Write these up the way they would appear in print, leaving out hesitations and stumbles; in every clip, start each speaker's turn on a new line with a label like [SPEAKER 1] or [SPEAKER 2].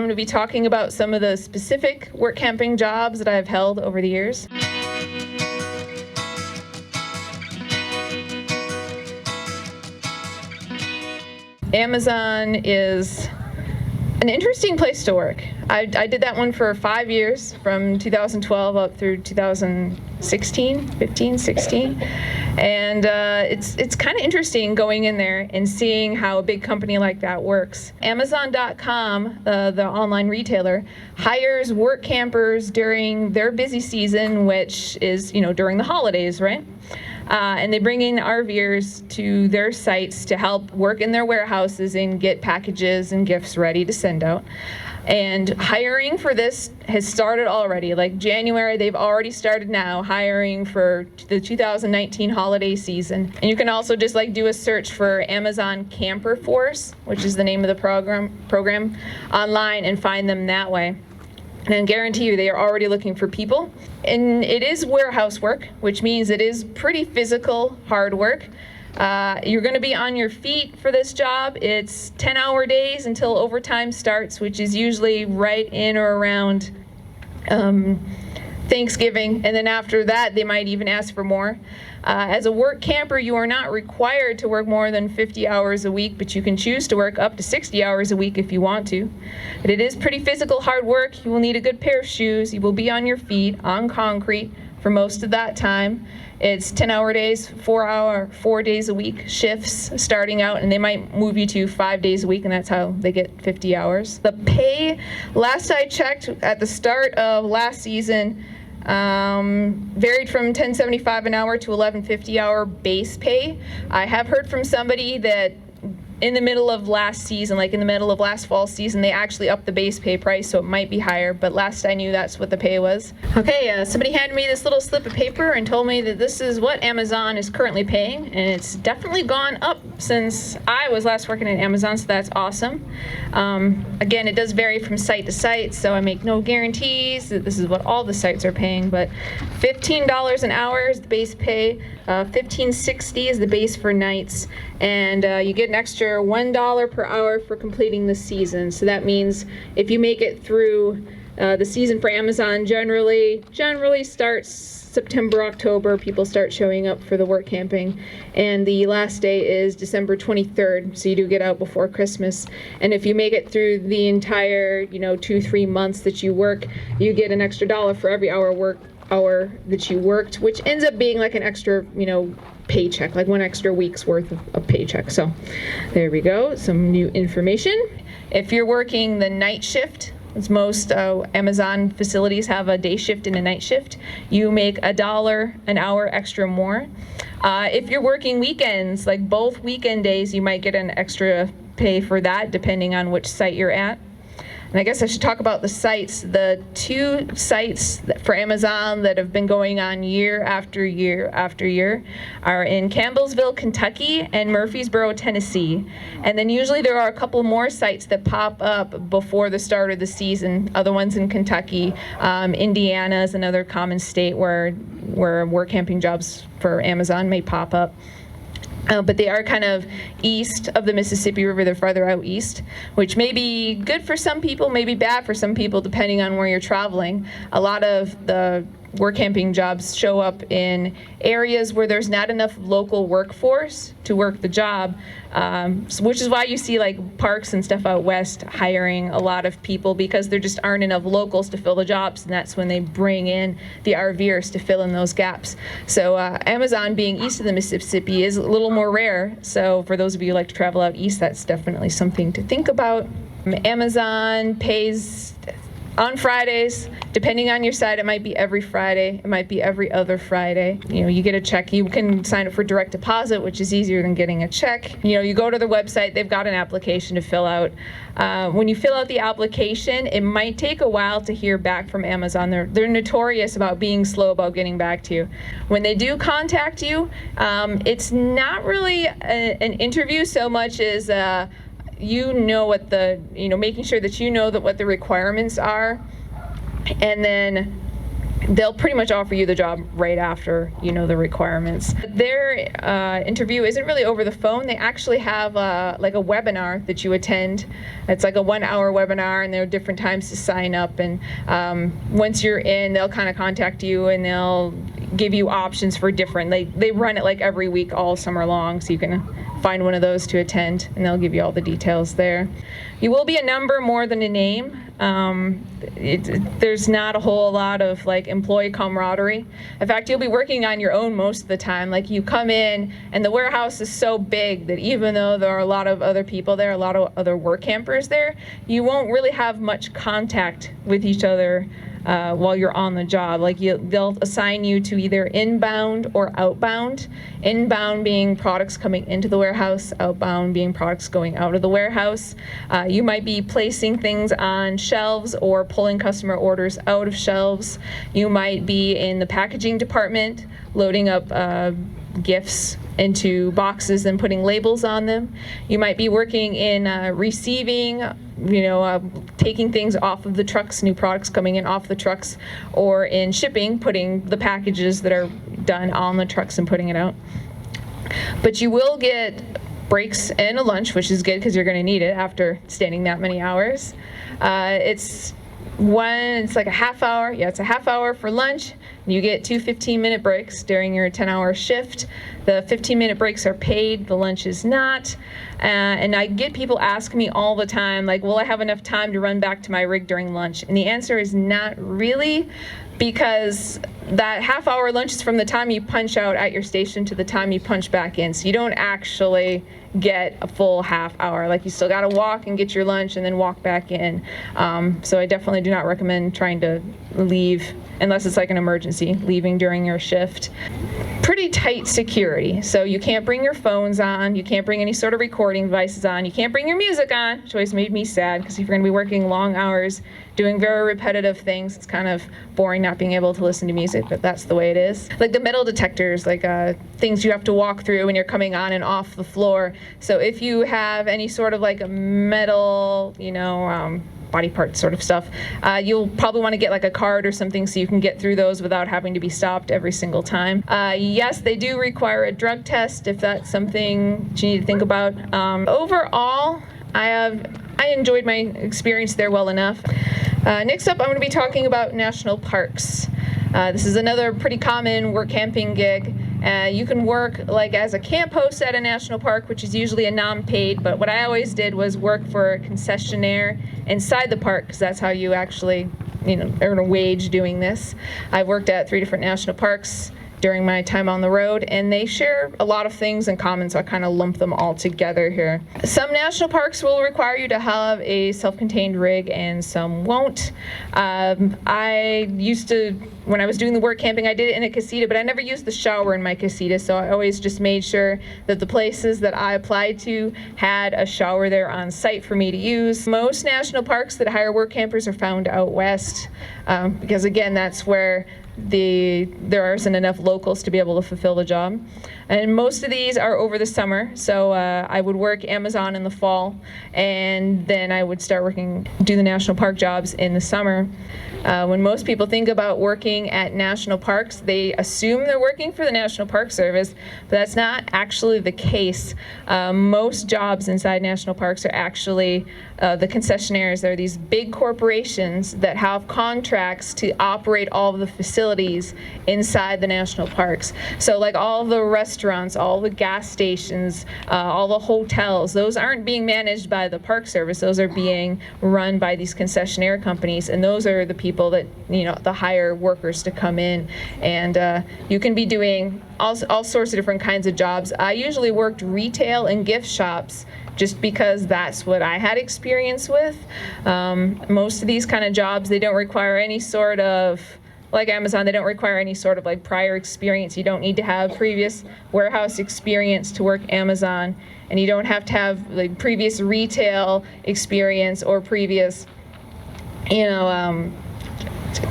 [SPEAKER 1] going to be talking about some of the specific work camping jobs that I've held over the years. Amazon is an interesting place to work. I did that one for 5 years, from 2012 up through 2016, 15, 16. And it's kind of interesting going in there and seeing how a big company like that works. Amazon.com, the online retailer, hires work campers during their busy season, which is, during the holidays, right? And they bring in RVers to their sites to help work in their warehouses and get packages and gifts ready to send out. And hiring for this has started already. Like January, they've already started now hiring for the 2019 holiday season. And you can also just do a search for Amazon Camper Force, which is the name of the program online, and find them that way. And I guarantee you they are already looking for people. And it is warehouse work, which means it is pretty physical, hard work. You're going to be on your feet for this job. It's 10-hour days until overtime starts, which is usually right in or around Thanksgiving. And then after that, they might even ask for more. As a work camper, you are not required to work more than 50 hours a week, but you can choose to work up to 60 hours a week if you want to. But it is pretty physical, hard work. You will need a good pair of shoes. You will be on your feet on concrete for most of that time. It's 10-hour days, 4 days a week shifts starting out, and they might move you to 5 days a week, and that's how they get 50 hours. The pay, last I checked at the start of last season, varied from $10.75 an hour to $11.50 hour base pay. I have heard from somebody that in the middle of last season, like in the middle of last fall season, they actually upped the base pay price, so it might be higher, but last I knew that's what the pay was. Okay, somebody handed me this little slip of paper and told me that this is what Amazon is currently paying, and it's definitely gone up since I was last working at Amazon, so that's awesome. Again, it does vary from site to site, so I make no guarantees that this is what all the sites are paying, but $15 an hour is the base pay, $15.60 is the base for nights, and you get an extra $1 per hour for completing the season. So that means if you make it through the season for Amazon, generally starts September, October, people start showing up for the work camping, and the last day is December 23rd, so you do get out before Christmas. And if you make it through the entire 2-3 months that you work, you get an extra $1 for every hour that you worked, which ends up being like an extra paycheck, like 1 extra week's worth of paycheck. So there we go, some new information. If you're working the night shift, as most Amazon facilities have a day shift and a night shift, you make $1 an hour extra more. If you're working weekends, like both weekend days, you might get an extra pay for that depending on which site you're at. And I guess I should talk about the sites. The 2 sites for Amazon that have been going on year after year after year are in Campbellsville, Kentucky, and Murfreesboro, Tennessee. And then usually there are a couple more sites that pop up before the start of the season. Other ones in Kentucky. Indiana is another common state where work camping jobs for Amazon may pop up. But they are kind of east of the Mississippi River. They're farther out east, which may be good for some people, may be bad for some people, depending on where you're traveling. A lot of the work camping jobs show up in areas where there's not enough local workforce to work the job, which is why you see like parks and stuff out west hiring a lot of people, because there just aren't enough locals to fill the jobs, and that's when they bring in the RVers to fill in those gaps. So Amazon being east of the Mississippi is a little more rare, so for those of you who like to travel out east, that's definitely something to think about. Amazon pays on Fridays. Depending on your site, it might be every Friday, it might be every other Friday. You get a check. You can sign up for direct deposit, which is easier than getting a check. You go to their website, they've got an application to fill out. When you fill out the application, it might take a while to hear back from Amazon. They're notorious about being slow about getting back to you. When they do contact you, it's not really an interview so much as what making sure that that what the requirements are, and then they'll pretty much offer you the job right after you know the requirements. Their interview isn't really over the phone. They actually have like a webinar that you attend. It's like a 1-hour webinar, and there are different times to sign up. And once you're in, they'll kind of contact you, and they'll give you options for different. They run it like every week all summer long, so you can find one of those to attend, and they'll give you all the details there. You will be a number more than a name. There's not a whole lot of like employee camaraderie. In fact, you'll be working on your own most of the time. Like, you come in and the warehouse is so big that even though there are a lot of other people there, a lot of other work campers there, you won't really have much contact with each other while you're on the job. Like, they'll assign you to either inbound or outbound. Inbound being products coming into the warehouse, outbound being products going out of the warehouse. You might be placing things on shelves or pulling customer orders out of shelves. You might be in the packaging department, loading up gifts into boxes and putting labels on them. You might be working in receiving, taking things off of the trucks, new products coming in off the trucks, or in shipping, putting the packages that are done on the trucks and putting it out. But you will get breaks and a lunch, which is good because you're going to need it after standing that many hours. It's like a half hour. Yeah, it's a half hour for lunch. You get 2 15-minute breaks during your 10-hour shift. The 15-minute breaks are paid, the lunch is not. And I get people asking me all the time, like, will I have enough time to run back to my rig during lunch? And the answer is not really, because that half-hour lunch is from the time you punch out at your station to the time you punch back in. So you don't actually get a full half hour. Like, you still got to walk and get your lunch and then walk back in. So I definitely do not recommend trying to leave unless it's like an emergency, leaving during your shift. Pretty tight security. So you can't bring your phones on, you can't bring any sort of recording devices on, you can't bring your music on, which always made me sad, because if you're going to be working long hours doing very repetitive things, it's kind of boring not being able to listen to music, but that's the way it is. Like the metal detectors, like things you have to walk through when you're coming on and off the floor. So if you have any sort of like a metal, body part sort of stuff, you'll probably want to get like a card or something so you can get through those without having to be stopped every single time. Yes, they do require a drug test if that's something that you need to think about. Overall, I enjoyed my experience there well enough. Next up, I'm going to be talking about national parks. This is another pretty common work camping gig. You can work like as a camp host at a national park, which is usually a non-paid, but what I always did was work for a concessionaire inside the park, because that's how you actually earn a wage doing this. I've worked at 3 different national parks during my time on the road, and they share a lot of things in common, so I kind of lump them all together here. Some national parks will require you to have a self-contained rig, and some won't. I used to, when I was doing the work camping, I did it in a casita, but I never used the shower in my casita, so I always just made sure that the places that I applied to had a shower there on site for me to use. Most national parks that hire work campers are found out west, because again, that's where there isn't enough locals to be able to fulfill the job. And most of these are over the summer, so I would work Amazon in the fall, and then I would do the national park jobs in the summer. When most people think about working at national parks, they assume they're working for the National Park Service, but that's not actually the case. Most jobs inside national parks are actually the concessionaires. They're these big corporations that have contracts to operate all of the facilities inside the national parks. So like all the restaurants, all the gas stations, all the hotels, those aren't being managed by the Park Service. Those are being run by these concessionaire companies, and those are the people that the hire workers to come in. And you can be doing all sorts of different kinds of jobs. I usually worked retail and gift shops just because that's what I had experience with. Most of these kind of jobs, they don't require any sort of, like Amazon, they don't require any sort of like prior experience. You don't need to have previous warehouse experience to work Amazon, and you don't have to have like previous retail experience or previous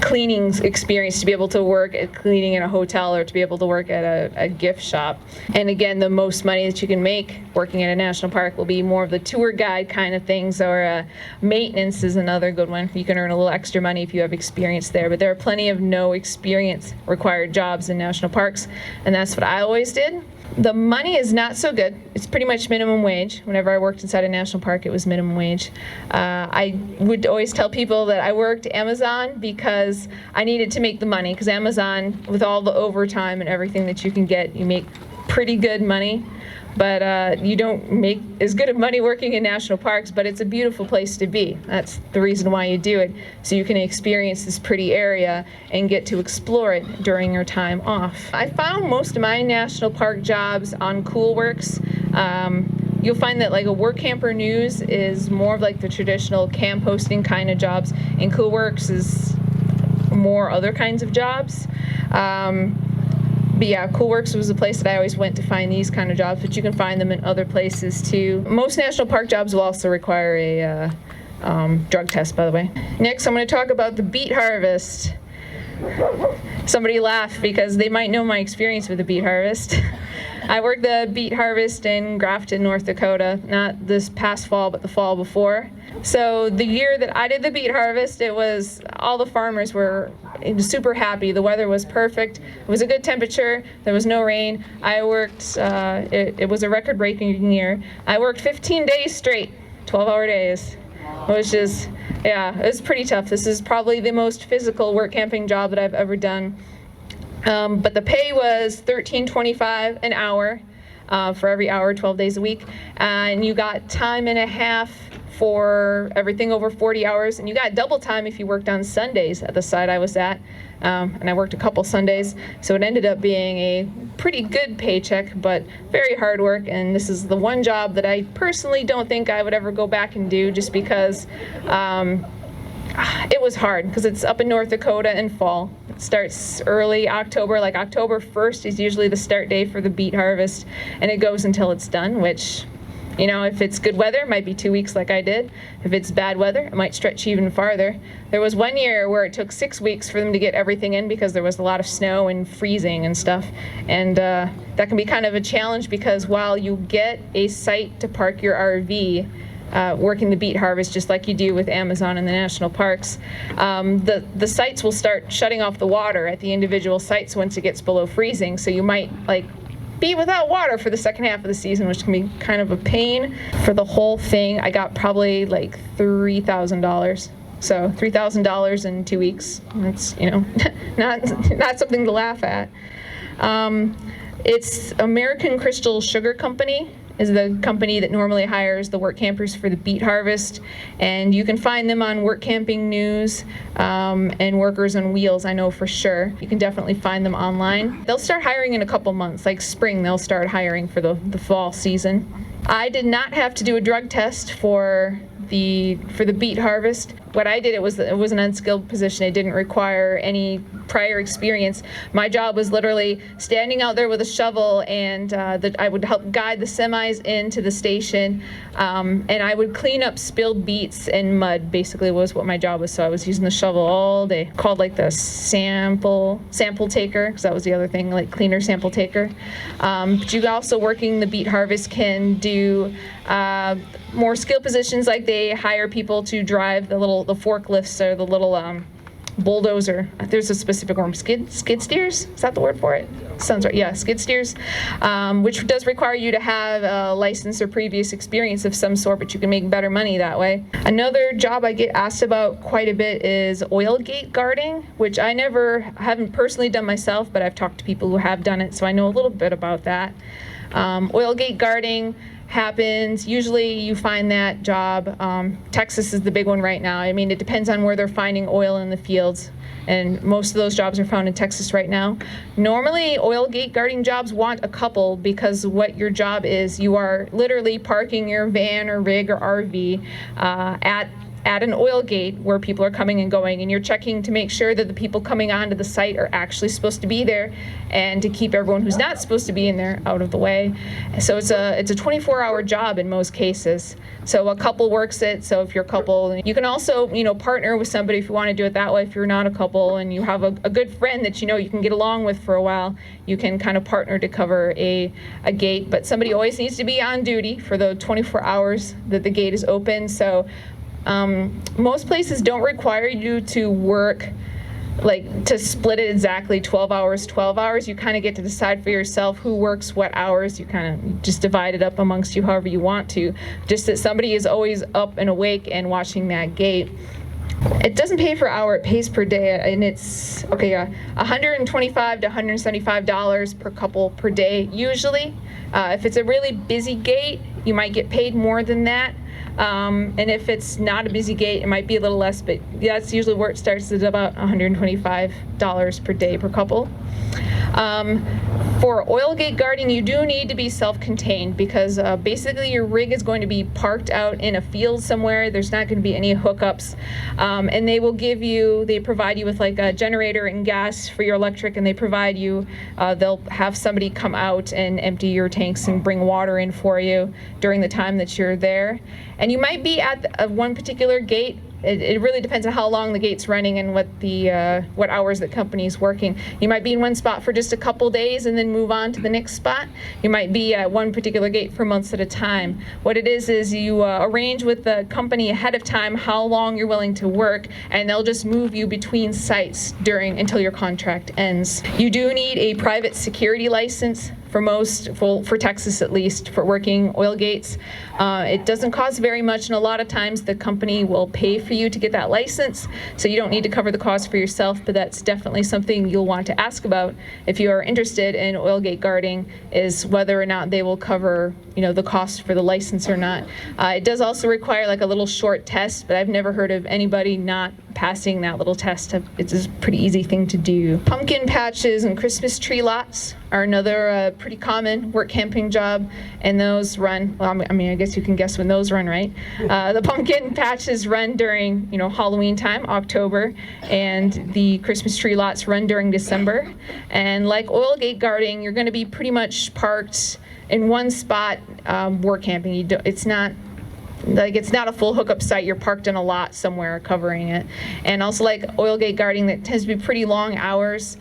[SPEAKER 1] cleaning experience to be able to work at cleaning in a hotel or to be able to work at a gift shop. And again, the most money that you can make working at a national park will be more of the tour guide kind of things, or maintenance is another good one. You can earn a little extra money if you have experience there, but there are plenty of no experience required jobs in national parks, and that's what I always did. The money is not so good. It's pretty much minimum wage. Whenever I worked inside a national park, it was minimum wage. I would always tell people that I worked Amazon because I needed to make the money, because Amazon, with all the overtime and everything that you can get, you make pretty good money. But you don't make as good of money working in national parks, but it's a beautiful place to be. That's the reason why you do it, so you can experience this pretty area and get to explore it during your time off. I found most of my national park jobs on CoolWorks. You'll find that like a work camper news is more of like the traditional camp hosting kind of jobs, and CoolWorks is more other kinds of jobs. But yeah, CoolWorks was the place that I always went to find these kind of jobs, but you can find them in other places too. Most national park jobs will also require a drug test, by the way. Next, I'm going to talk about the beet harvest. Somebody laughed because they might know my experience with the beet harvest. I worked the beet harvest in Grafton, North Dakota, not this past fall, but the fall before. So the year that I did the beet harvest, it was, all the farmers were super happy. The weather was perfect. It was a good temperature. There was no rain. I worked, it was a record-breaking year. I worked 15 days straight, 12-hour days, which is, yeah, it was pretty tough. This is probably the most physical work camping job that I've ever done. But the pay was $13.25 an hour for every hour, 12 days a week. And you got time and a half for everything over 40 hours. And you got double time if you worked on Sundays at the site I was at. And I worked a couple Sundays. So it ended up being a pretty good paycheck, but very hard work. And this is the one job that I personally don't think I would ever go back and do, just because it was hard, because it's up in North Dakota in fall. It starts early October, like October 1st is usually the start day for the beet harvest, and it goes until it's done, which, you know, if it's good weather, it might be 2 weeks like I did. If it's bad weather, it might stretch even farther. There was one year where it took 6 weeks for them to get everything in because there was a lot of snow and freezing and stuff, and that can be kind of a challenge, because while you get a site to park your RV, working the beet harvest just like you do with Amazon and the national parks, the sites will start shutting off the water at the individual sites once it gets below freezing, so you might like be without water for the second half of the season, which can be kind of a pain. For the whole thing, I got probably like $3,000. So $3,000 in 2 weeks. That's, you know, not something to laugh at. It's American Crystal Sugar Company is the company that normally hires the work campers for the beet harvest, and you can find them on Work Camping News and Workers on Wheels, I know for sure. You can definitely find them online. They'll start hiring in a couple months, like spring they'll start hiring for the fall season. I did not have to do a drug test for the beet harvest. What I did, it was an unskilled position. It didn't require any prior experience. My job was literally standing out there with a shovel, and I would help guide the semis into the station, and I would clean up spilled beets and mud, basically was what my job was. So I was using the shovel all day, called like the sample taker, because that was the other thing, like cleaner sample taker. But you also, working the beet harvest, can do more skilled positions, like they hire people to drive the forklifts, or the little bulldozer. There's a specific one, skid steers, is that the word for it? Sounds right, yeah, skid steers, which does require you to have a license or previous experience of some sort, but you can make better money that way. Another job I get asked about quite a bit is oil gate guarding, which I haven't personally done myself, but I've talked to people who have done it, so I know a little bit about that. Oil gate guarding happens, usually you find that job, Texas is the big one right now. I mean, it depends on where they're finding oil in the fields, and most of those jobs are found in Texas right now. Normally, oil gate guarding jobs want a couple, because what your job is, you are literally parking your van or rig or RV at at an oil gate where people are coming and going, and you're checking to make sure that the people coming onto the site are actually supposed to be there, and to keep everyone who's not supposed to be in there out of the way. So it's a 24-hour job in most cases. So a couple works it. So if you're a couple, you can also partner with somebody if you want to do it that way. If you're not a couple and you have a good friend that you can get along with for a while, you can kind of partner to cover a gate. But somebody always needs to be on duty for the 24 hours that the gate is open. So most places don't require you to work, like to split it exactly 12 hours. You kind of get to decide for yourself who works what hours. You kind of just divide it up amongst you however you want to. Just that somebody is always up and awake and watching that gate. It doesn't pay per hour, it pays per day, and it's $125 to $175 per couple per day usually. If it's a really busy gate, you might get paid more than that. And if it's not a busy gate, it might be a little less, but that's usually where it starts, at about $125 per day per couple. For oil gate guarding, you do need to be self-contained because basically your rig is going to be parked out in a field somewhere. There's not going to be any hookups, and they provide you with like a generator and gas for your electric, and they'll have somebody come out and empty your tanks and bring water in for you during the time that you're there. And you might be at one particular gate. It really depends on how long the gate's running and what hours the company's working. You might be in one spot for just a couple days and then move on to the next spot. You might be at one particular gate for months at a time. What it is you arrange with the company ahead of time how long you're willing to work, and they'll just move you between sites until your contract ends. You do need a private security license for Texas at least, for working oil gates. It doesn't cost very much, and a lot of times the company will pay for you to get that license, so you don't need to cover the cost for yourself, but that's definitely something you'll want to ask about if you are interested in oil gate guarding, is whether or not they will cover the cost for the license or not. It does also require like a little short test, but I've never heard of anybody not passing that little test. It's a pretty easy thing to do. Pumpkin patches and Christmas tree lots are another pretty common work camping job, and those run, I guess you can guess when those run, right? The pumpkin patches run during Halloween time, October, and the Christmas tree lots run during December. And like oil gate guarding, you're going to be pretty much parked in one spot work camping. It's not a full hookup site. You're parked in a lot somewhere covering it. And also like oil gate guarding, that tends to be pretty long hours.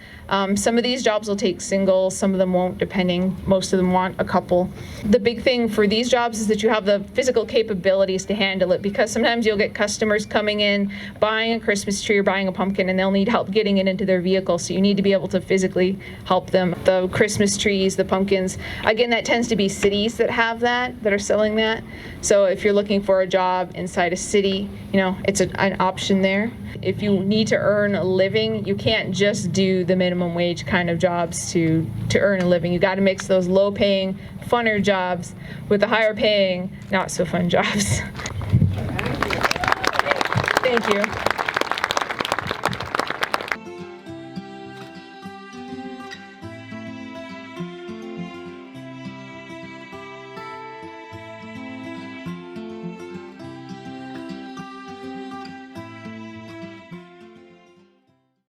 [SPEAKER 1] Some of these jobs will take singles, some of them won't, depending. Most of them want a couple. The big thing for these jobs is that you have the physical capabilities to handle it, because sometimes you'll get customers coming in, buying a Christmas tree or buying a pumpkin, and they'll need help getting it into their vehicle, so you need to be able to physically help them. The Christmas trees, the pumpkins, again, that tends to be cities that have that are selling that. So if you're looking for a job inside a city, it's an option there. If you need to earn a living, you can't just do the minimum wage kind of jobs to earn a living. You got to mix those low-paying, funner jobs with the higher-paying, not-so-fun jobs. Thank you.